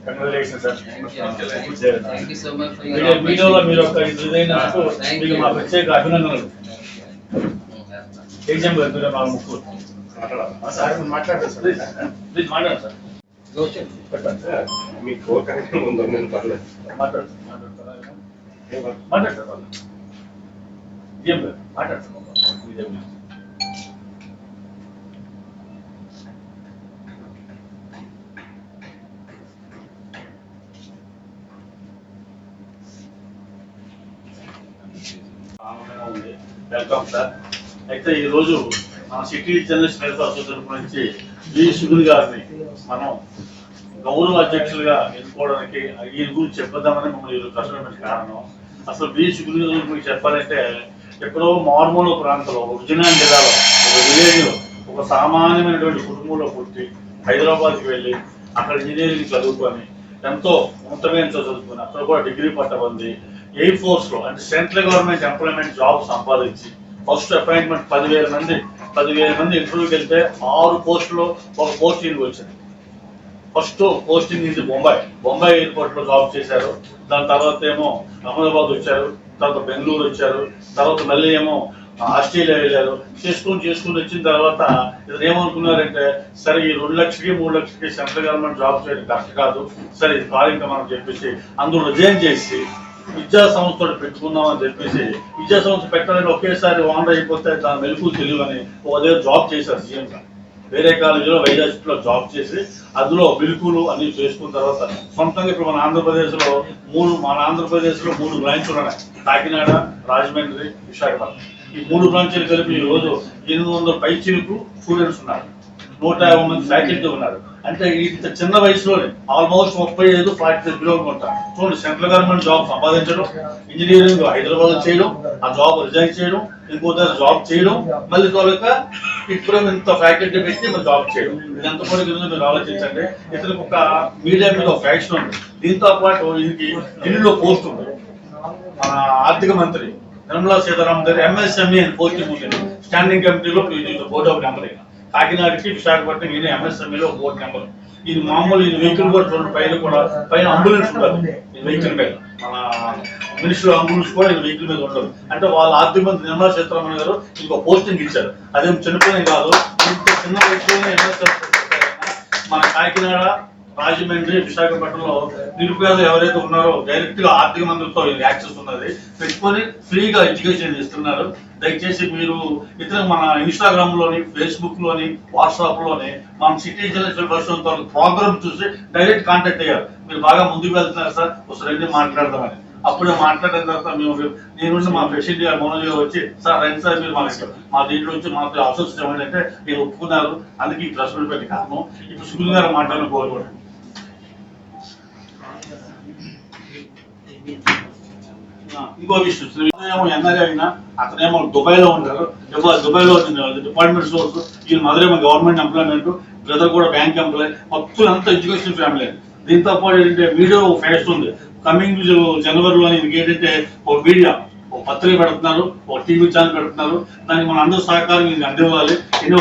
Congratulations sir. Thank you so much for your మీడియాలో మీరు ఒక ఇదైనందుకు మీకు మా ప్రత్యేక అభినందనలు. ఎగ్జామ్ గారు మీరు నాలుగు ముక్కు సార్ మాట్లాడారు సార్. ప్లీజ్ మాట్లాడండి సార్. మీ కోర్ కనెక్షన్ ఉందో నేను పర్లేదు మాట్లాడతారా? ఏం లేదు మాట్లాడతాను. Welcome sir. అయితే ఈరోజు మన సిటీ జర్నలిస్ట్ వెల్ఫేర్ అసోసియేషన్ నుంచి వి సునీల్ గారిని మనం గౌరవ అధ్యక్షులుగా ఎన్నుకోవడానికి ఈయన గురించి చెప్పదామని మమ్మల్ని ఈరోజు కష్టమైన కారణం. అసలు వి సునీల్ గారి గురించి చెప్పాలంటే ఎక్కడో మారుమూల ప్రాంతంలో విజయనగరం జిల్లాలో ఒక విలేజ్లో ఒక సామాన్యమైనటువంటి కుటుంబంలో పుట్టి హైదరాబాద్కి వెళ్ళి అక్కడ ఇంజనీరింగ్ చదువుకొని ఎంతో ఉన్నతమైన చదువుకొని అక్కడ కూడా డిగ్రీ పట్ట పొంది ఎయిర్ ఫోర్స్ లో అంటే సెంట్రల్ గవర్నమెంట్ ఎంప్లాయ్మెంట్ జాబ్ సంపాదించి ఫస్ట్ అపాయింట్మెంట్ 10,000 మంది ఇంటర్వ్యూకి వెళ్తే 6 పోస్టులో ఒక పోస్టింగ్ వచ్చింది. ఫస్ట్ పోస్టింగ్ ఇది బొంబాయి ఎయిర్పోర్ట్ లో జాబ్ చేశారు. దాని తర్వాత ఏమో అహ్మదాబాద్ వచ్చారు, తర్వాత బెంగళూరు వచ్చారు, తర్వాత మళ్ళీ ఏమో ఆస్ట్రేలియా వెళ్ళారు. చేసుకుని వచ్చిన తర్వాత ఇతను ఏమనుకున్నారంటే సరే ఈ 2 లక్షలకి 3 లక్షలకి సెంట్రల్ గవర్నమెంట్ జాబ్ చేయడం కరెక్ట్ కాదు, సరే ఇది కాలింక మనం చెప్పేసి అందులో రిజైన్ చేసి విద్యా సంస్థలు పెట్టుకుందామని చెప్పేసి విద్యా సంస్థ పెట్టాలని ఒకేసారి వాండ అయిపోతే దాని మెలకు తెలియని ఒక దగ్గర జాబ్ చేశారు. సీఎం గారు వేరే కాలేజీలో వైజాగ్లో జాబ్ చేసి అందులో బిల్కులు అన్ని చేసుకున్న తర్వాత సొంతంగా ఇప్పుడు మన ఆంధ్రప్రదేశ్లో 3 బ్రాంచ్లు ఉన్నాయి. కాకినాడ, రాజమండ్రి, విశాఖపట్నం. ఈ 3 బ్రాంచ్లు కలిపి ఈ రోజు 800 పైచీలకు స్టూడెంట్స్ ఉన్నారు, 150 మంది ఫ్యాకల్టీ ఉన్నారు. అంటే ఇంత చిన్న వయసులోనే ఆల్మోస్ట్ 35-40 కిలోమీటర్లు ఉంటారు. చూడండి, సెంట్రల్ గవర్నమెంట్ జాబ్ సంపాదించడం, ఇంజనీరింగ్ హైదరాబాద్ చేయడం, ఆ జాబ్ రిజైన్ చేయడం, ఇంకో దగ్గర జాబ్ చేయడం, మళ్ళీ త్వరగా ఇప్పుడు ఇంత ఫ్యాకల్టీ పెట్టి మరి జాబ్ చేయడం. ఇది ఎంత కూడా మీరు ఆలోచించండి. ఇతనికి ఒక మీడియా మీద ఒక ఫ్యాక్షన్ ఉంది. దీంతో పాటు ఇది ఢిల్లీలో పోస్ట్ ఉంది. మన ఆర్థిక మంత్రి నిర్మలా సీతారామన్ గారు MSME అని పోస్టింగ్ ఉంటుంది. స్టాండింగ్ కమిటీలో బోర్డ్ ఆఫ్ మెంబర్. కాకినాడకి విశాఖపట్నం ఈయన MSMEలో బోర్డు నెంబర్. ఇది మామూలు ఈ వెహికల్ కూడా చూడండి, పైన అంబులెన్స్ ఉంటుంది. ఈ వెహికల్ మీద మన మినిస్టర్ అంబులెన్స్ కూడా ఈ వెహికల్ మీద ఉంటుంది. అంటే వాళ్ళ ఆర్థిక మంత్రి నిర్మలా సీతారామన్ గారు ఇంకో పోస్టింగ్ ఇచ్చారు. అదేం చనిపోయిన కాదు, ఇంత చిన్న వయసులోనే మన కాకినాడ, రాజమండ్రి, విశాఖపట్నంలో నిరుపేదలు ఎవరైతే ఉన్నారో డైరెక్ట్ గా ఆర్థిక మంత్రితో యాక్సెస్ ఉన్నది పెట్టుకొని ఫ్రీగా ఎడ్యుకేషన్ ఇస్తున్నారు. దయచేసి మీరు ఇతర మన ఇన్స్టాగ్రామ్ లోని, ఫేస్బుక్ లోని, వాట్సాప్ లోని మన సిటీ జర్నలిస్ట్ ప్రోగ్రామ్ చూసి డైరెక్ట్ కాంటాక్ట్ అయ్యారు. మీరు బాగా ముందుకు వెళ్తున్నారు సార్, ఒకసారి మాట్లాడదామని. అప్పుడే మాట్లాడిన తర్వాత నేను మా ప్రెసిడెంట్ గారు మనోజ్ గారు వచ్చి సార్ రండి సార్ మీరు మా దీంట్లో వచ్చి మాకు అసోసియేషన్ ఏమంటే అంటే మీరు ఒప్పుకున్నారు, అందుకే ఈ ప్రెస్ మీట్ పెట్టి కారణం. ఇప్పుడు సునీల్ గారు మాట్లాడిన కోరుకోండి. ఇంకో విషయం, ఏమో ఎన్ఆర్ఐ అయినా అతనేమో దుబాయ్లో ఉంటారు. దుబాయ్లో డిపార్ట్మెంట్ స్టోర్స్, ఈ మదరేమో గవర్నమెంట్ ఎంప్లాయ్మెంట్, బ్రదర్ కూడా బ్యాంక్ ఎంప్లాయ్, మొత్తం అంతా ఎడ్యుకేషన్ ఫ్యామిలీ. దీంతో పాటు ఏంటంటే మీడియా ఒక ఫ్యాస్ట్ ఉంది. కమింగ్ జనవరిలో ఏంటంటే ఒక మీడియా, ఒక పత్రిక పెడుతున్నారు, ఒక టీవీ ఛానల్ పెడుతున్నారు. దానికి మన అందరూ సహకారం మీకు అందివ్వాలి. ఎన్నో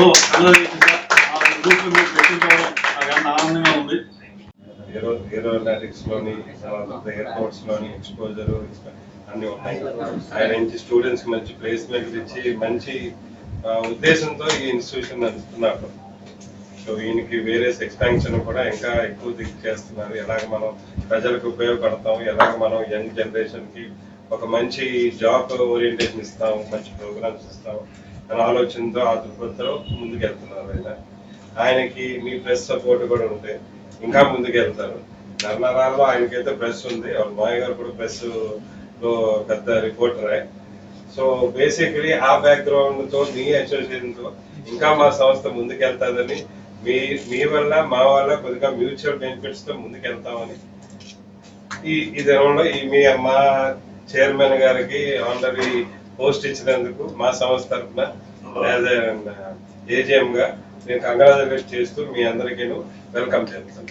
ఆనందంగా ఉంది. ఏరోనాటిక్స్ లోని, ఎయిర్పోర్ట్స్ లోని ఎక్స్పోజర్ అన్ని ఉన్నాయి. ఆయన నుంచి స్టూడెంట్స్ కి మంచి ప్లేస్మెంట్ ఇచ్చి మంచి ఉద్దేశంతో ఈ ఇన్స్టిట్యూషన్ నడుపుతున్నారు. సో ఈయనకి వేరియస్ ఎక్స్పాన్షన్ కూడా ఇంకా ఎక్కువ చేస్తున్నారు. ఎలాగ మనం ప్రజలకు ఉపయోగపడతాం, ఎలాగ మనం యంగ్ జనరేషన్ కి ఒక మంచి జాబ్ ఓరియంటేషన్ ఇస్తాం, మంచి ప్రోగ్రామ్స్ ఇస్తాం అనే ఆలోచనతో ఆ దృక్పథంతో ముందుకెళ్తున్నారు. ఆయనకి మీ ప్రెస్ సపోర్ట్ కూడా ఉంటే ఇంకా ముందుకు వెళ్తారు. నర్మరాల్లో ఆయనకైతే ప్రెస్ ఉంది, వాళ్ళ మాయ గారు కూడా ప్రెస్ లో పెద్ద రిపోర్టరే. సో బేసికలీ ఆ బ్యాక్గ్రౌండ్ తో మీ అసోసియేషన్ తో ఇంకా మా సంస్థ ముందుకెళ్తాదని, మీ వల్ల మా వల్ల కొద్దిగా మ్యూచువల్ బెనిఫిట్స్ తో ముందుకెళ్తామని ఈ దినంలో మా చైర్మన్ గారికి ఆనరీ పోస్ట్ ఇచ్చినందుకు మా సంస్థ తరఫున ఏజిఎం గా నేను కంగ్రాచులేట్ చేస్తూ మీ అందరికీ వెల్కమ్ చేస్తాను.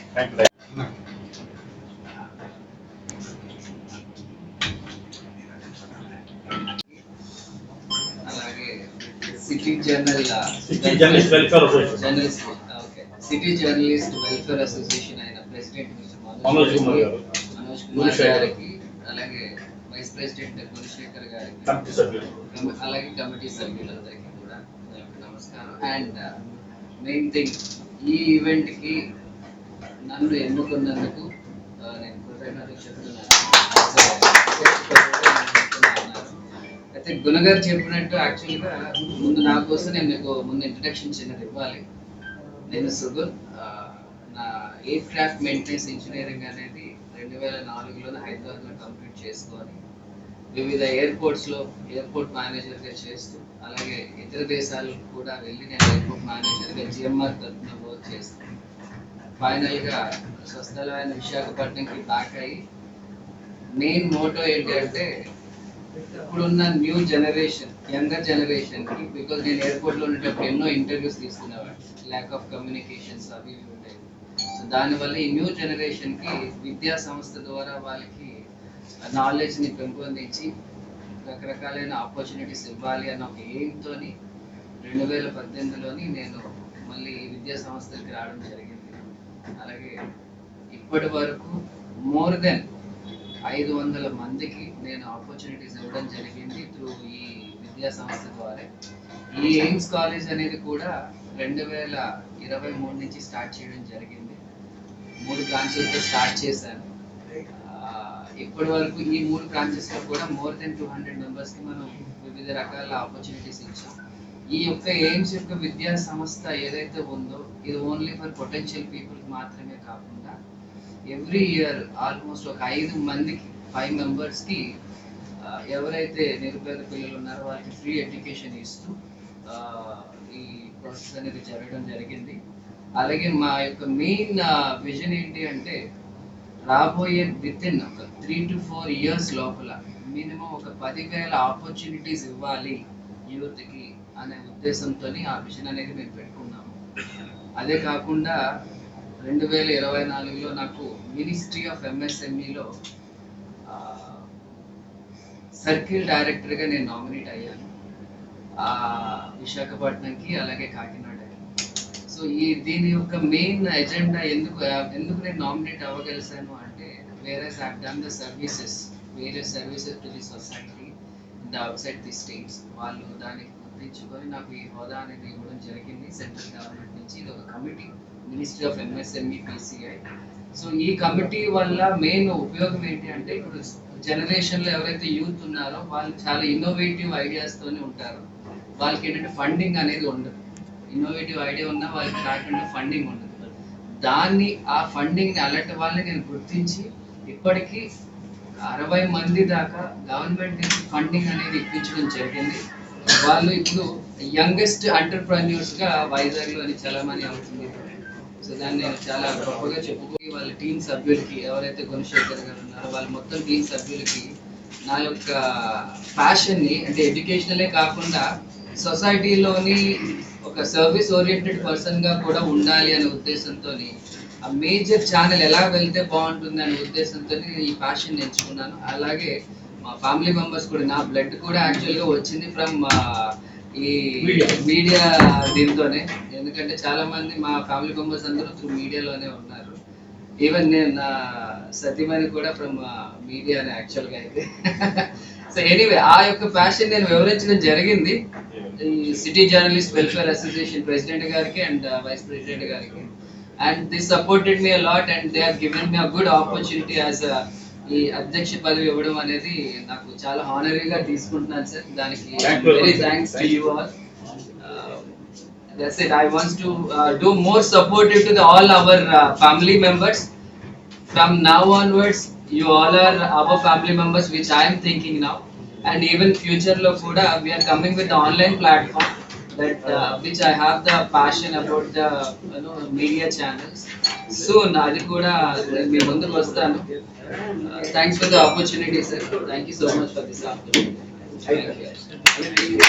City journalist welfare association, city journalist welfare association అయిన ప్రెసిడెంట్ మనోజ్ కుమార్ గారు, మనోజ్ కుమార్ గుణశేఖర్ గారికి, అలాగే వైస్ ప్రెసిడెంట్ గుణశేఖర్ గారికి, కమిటీ సభ్యులు, అలాగే కమిటీ సభ్యులందరికీ కూడా నమస్కారం. అండ్ మెయిన్ థింగ్, ఈ ఈవెంట్ కి నన్ను ఎన్నుకున్నందుకు నేను కృతజ్ఞతలు చెప్తున్నాను. అయితే గుణగారు చెప్పినట్టు యాక్చువల్గా ముందు నా కోసం నేను మీకు ముందు ఇంట్రడక్షన్ చిన్నది ఇవ్వాలి. నేను సుగున్, నా ఎయిర్ క్రాఫ్ట్ మెయింటెనెన్స్ ఇంజనీరింగ్ అనేది 2004లో హైదరాబాద్లో కంప్లీట్ చేసుకొని వివిధ ఎయిర్పోర్ట్స్లో ఎయిర్పోర్ట్ మేనేజర్గా చేస్తూ, అలాగే ఇతర దేశాలకు కూడా వెళ్ళి నేను ఎయిర్పోర్ట్ మేనేజర్గా జిఎంఆర్ తరఫున వర్క్ చేస్తాను. ఫైనల్గా స్వస్థలమైన విశాఖపట్నంకి బ్యాక్ అయ్యి మెయిన్ మోటో ఏంటి అంటే ఇప్పుడున్న న్యూ జనరేషన్, యంగర్ జనరేషన్కి, బికాజ్ నేను ఎయిర్పోర్ట్లో ఉండేటప్పుడు ఎన్నో ఇంటర్వ్యూస్ తీసుకునేవాడు, ల్యాక్ ఆఫ్ కమ్యూనికేషన్స్ అవి ఇవి ఉండేవి. సో దానివల్ల ఈ న్యూ జనరేషన్కి విద్యా సంస్థ ద్వారా వాళ్ళకి నాలెడ్జ్ని పెంపొందించి రకరకాలైన ఆపర్చునిటీస్ ఇవ్వాలి అన్న ఒక ఎయిమ్తో 2018లోని నేను మళ్ళీ విద్యా సంస్థలకి రావడం జరిగింది. అలాగే ఇప్పటి వరకు మోర్ దెన్ 500 మందికి నేను ఆపర్చునిటీస్ ఇవ్వడం జరిగింది త్రూ ఈ విద్యా సంస్థ ద్వారా. ఈ ఎయిమ్స్ కాలేజ్ అనేది కూడా 2023 నుంచి స్టార్ట్ చేయడం జరిగింది. 3 బ్రాంచెస్తో స్టార్ట్ చేశాను. ఇప్పటి వరకు ఈ 3 బ్రాంచెస్లో కూడా మోర్ దెన్ 200 మెంబర్స్కి మనం వివిధ రకాల ఆపర్చునిటీస్ ఇచ్చాం. ఈ యొక్క ఎయిమ్స్ యొక్క విద్యా సంస్థ ఏదైతే ఉందో ఇది ఓన్లీ ఫర్ పొటెన్షియల్ పీపుల్ మాత్రమే కాకుండా ఎవ్రీ ఇయర్ ఆల్మోస్ట్ ఒక 5 మెంబర్స్కి ఎవరైతే నిరుపేద పిల్లలు ఉన్నారో వాళ్ళకి ఫ్రీ ఎడ్యుకేషన్ ఇస్తూ ఈ ప్రాసెస్ అనేది జరగడం జరిగింది. అలాగే మా యొక్క మెయిన్ విజన్ ఏంటి అంటే రాబోయే వితిన్ ఒక 3 to 4 years లోపల మినిమం ఒక 10,000 ఆపర్చునిటీస్ ఇవ్వాలి యూత్కి అనే ఉద్దేశంతో ఆ విజన్ అనేది మేము పెట్టుకున్నాము. అదే కాకుండా 2024లో నాకు మినిస్ట్రీ ఆఫ్ ఎంఎస్ఎంఈలో సర్కిల్ డైరెక్టర్గా నేను నామినేట్ అయ్యాను విశాఖపట్నంకి, అలాగే కాకినాడకి. సో దీని యొక్క మెయిన్ ఎజెండా ఎందుకు నేను నామినేట్ అవ్వగలిసాను అంటే various I have done the services to the society in the out side the states. వాళ్ళు దానికి గుర్తించుకొని నాకు ఈ హోదా అనేది ఇవ్వడం జరిగింది సెంట్రల్ గవర్నమెంట్ నుంచి. ఇది ఒక committee, ministry of MSME PCI. So ఈ కమిటీ వల్ల మెయిన్ ఉపయోగం ఏంటి అంటే ఇప్పుడు జనరేషన్లో ఎవరైతే యూత్ ఉన్నారో వాళ్ళు చాలా ఇన్నోవేటివ్ ఐడియాస్తోనే ఉంటారు. వాళ్ళకి ఏంటంటే ఫండింగ్ అనేది ఉండదు. ఇన్నోవేటివ్ ఐడియా ఉన్నా వాళ్ళకి రాకుండా ఫండింగ్ ఉండదు. ఆ ఫండింగ్ని అలాంటి వాళ్ళని నేను గుర్తించి ఇప్పటికీ 60 మంది దాకా గవర్నమెంట్ నుంచి ఫండింగ్ అనేది ఇప్పించడం జరిగింది. వాళ్ళు ఇప్పుడు యంగెస్ట్ ఎంటర్‌ప్రెన్యూర్స్గా వైజాగ్లో చలామణి అవుతుంది. సో దాన్ని నేను చాలా గొప్పగా చెప్పుకోవాలి. వాళ్ళ టీం సభ్యులకి ఎవరైతే గుణశేఖర్ గారు ఉన్నారో వాళ్ళ మొత్తం టీం సభ్యులకి నా యొక్క ప్యాషన్ని, అంటే ఎడ్యుకేషనలే కాకుండా సొసైటీలోని ఒక సర్వీస్ ఓరియంటెడ్ పర్సన్గా కూడా ఉండాలి అనే ఉద్దేశంతో ఆ మేజర్ ఛానల్ ఎలా వెళ్తే బాగుంటుంది అనే ఉద్దేశంతో ఈ ప్యాషన్ ఎంచుకున్నాను. అలాగే మా ఫ్యామిలీ మెంబర్స్ కూడా, నా బ్లడ్ కూడా యాక్చువల్గా వచ్చింది ఫ్రమ్ ఈ మీడియా దీంతోనే. ఎందుకంటే చాలా మంది మా ఫ్యామిలీ మెంబర్స్ అందరూ త్రూ మీడియాలోనే ఉన్నారు. ఈవెన్ నేను నా సతీమణి కూడా ఫ్రమ్ మీడియానే యాక్చువల్గా అయితే. సో ఎనీవే ఆ యొక్క ప్యాషన్ నేను వివరించడం జరిగింది ఈ city journalist welfare association president గారికి అండ్ వైస్ ప్రెసిడెంట్ గారికి. And this supported me a lot and they have given me a good opportunity as ఈ అధ్యక్ష పదవి ఇవ్వడం అనేది నాకు చాలా హానరీగా తీసుకుంటున్నాను సార్. దానికి very thanks to you all. That's it. I want to do more supportive to all our family members. From now onwards, you all are our family members, which I am thinking now. And even future lo kuda we are coming with the online platform that which I have the passion about the media channels. Soon adi kuda mee munduku vastanu. Thanks for the opportunity, sir. Thank you so much for this opportunity. Thank you.